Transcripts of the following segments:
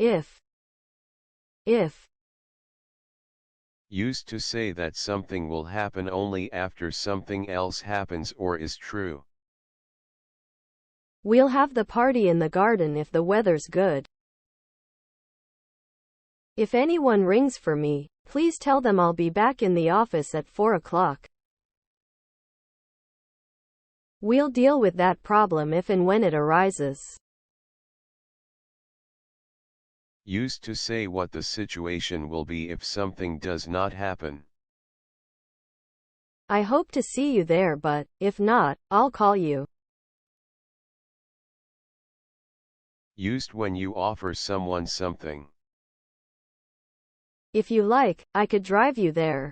If. Used to say that something will happen only after something else happens or is true. We'll have the party in the garden if the weather's good. If anyone rings for me, please tell them I'll be back in the office at 4 o'clock. We'll deal with that problem if and when it arises. Used to say what the situation will be if something does not happen. I hope to see you there, but if not, I'll call you. Used when you offer someone something. If you like, I could drive you there.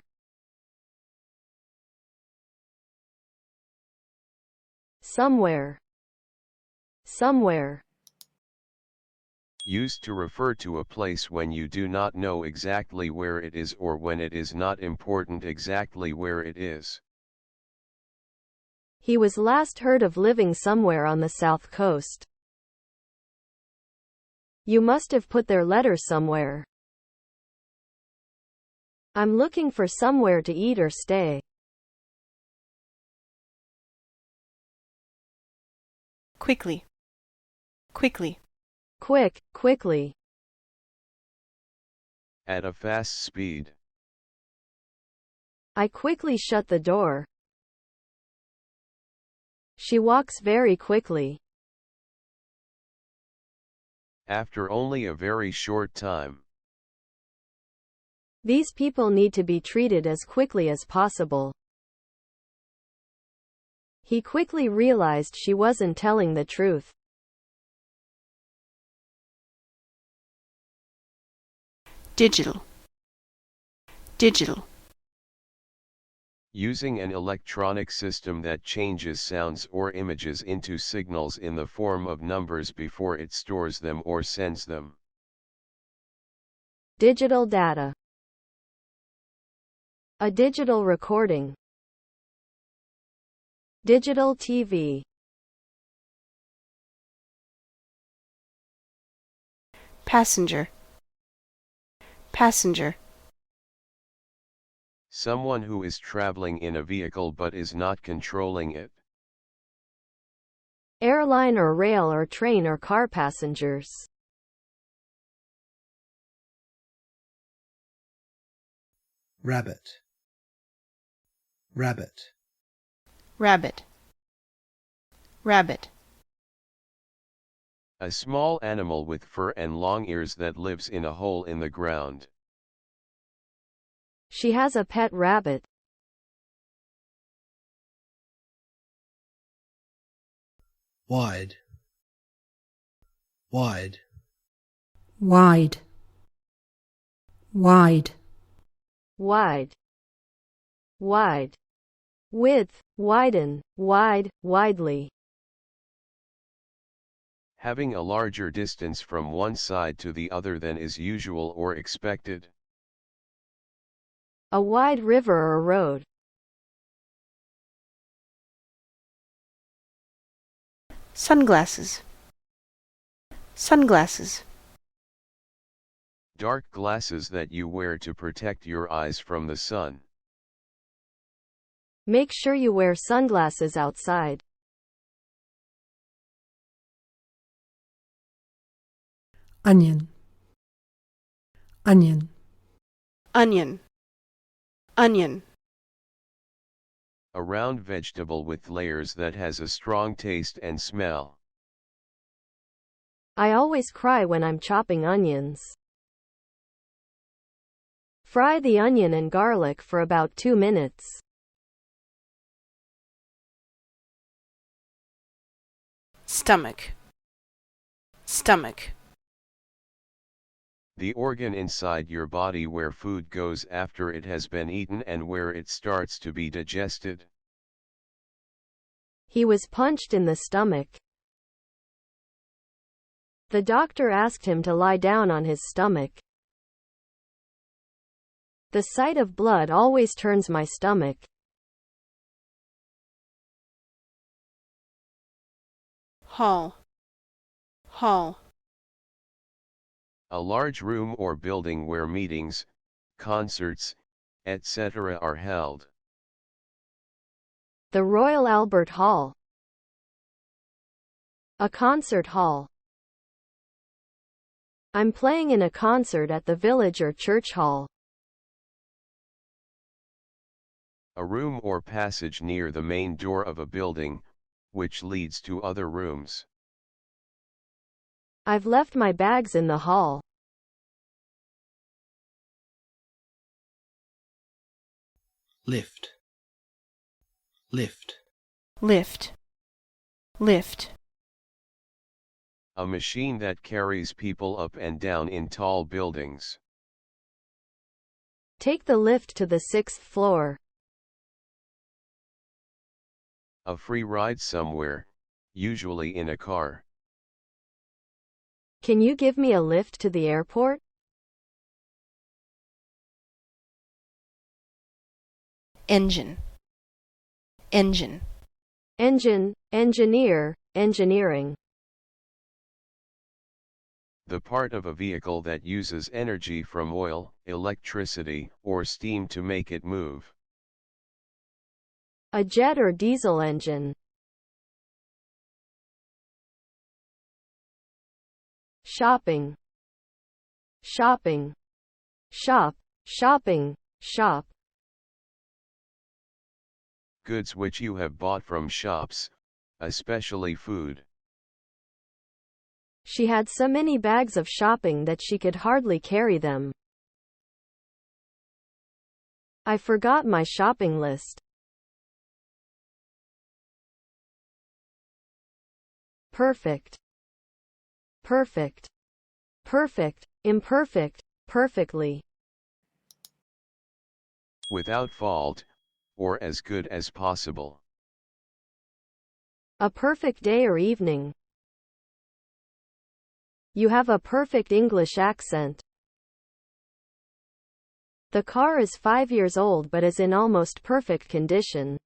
Somewhere. Somewhere. Used to refer to a place when you do not know exactly where it is or when it is not important exactly where it is. He was last heard of living somewhere on the south coast. You must have put their letter somewhere. I'm looking for somewhere to eat or stay. Quickly. Quickly. Quickly. At a fast speed. I quickly shut the door. She walks very quickly. After only a very short time. These people need to be treated as quickly as possible. He quickly realized she wasn't telling the truth. Digital. Digital. Using an electronic system that changes sounds or images into signals in the form of numbers before it stores them or sends them. Digital data. A digital recording. Digital TV. Passenger. Passenger. Someone who is traveling in a vehicle but is not controlling it. Airline or rail or train or car passengers. Rabbit. Rabbit. Rabbit. Rabbit. A small animal with fur and long ears that lives in a hole in the ground. She has a pet rabbit. Wide. Wide. Wide. Wide. Wide. Wide. Width, widen, wide, widely. Having a larger distance from one side to the other than is usual or expected. A wide river or road. Sunglasses. Sunglasses. Dark glasses that you wear to protect your eyes from the sun. Make sure you wear sunglasses outside. Onion. Onion. Onion. Onion. A round vegetable with layers that has a strong taste and smell. I always cry when I'm chopping onions. Fry the onion and garlic for about 2 minutes. Stomach. Stomach. The organ inside your body where food goes after it has been eaten and where it starts to be digested. He was punched in the stomach. The doctor asked him to lie down on his stomach. The sight of blood always turns my stomach. Hall. Hall. A large room or building where meetings, concerts, etc. are held. The Royal Albert Hall. A concert hall. I'm playing in a concert at the village or church hall. A room or passage near the main door of a building, which leads to other rooms. I've left my bags in the hall. Lift. Lift. lift, lift, A machine that carries people up and down in tall buildings. Take the lift to the 6th floor. A free ride somewhere, usually in a car. Can you give me a lift to the airport? engine, engine, Engine, engineer, engineering. The part of a vehicle that uses energy from oil, electricity, or steam to make it move. A jet or diesel engine. Shopping, shopping, shop, shopping, shop. Goods which you have bought from shops, especially food. She had so many bags of shopping that she could hardly carry them. I forgot my shopping list. Perfect, perfect, perfect, imperfect, perfectly. Without fault, or as good as possible. A perfect day or evening. You have a perfect English accent. The car is 5 years old but is in almost perfect condition.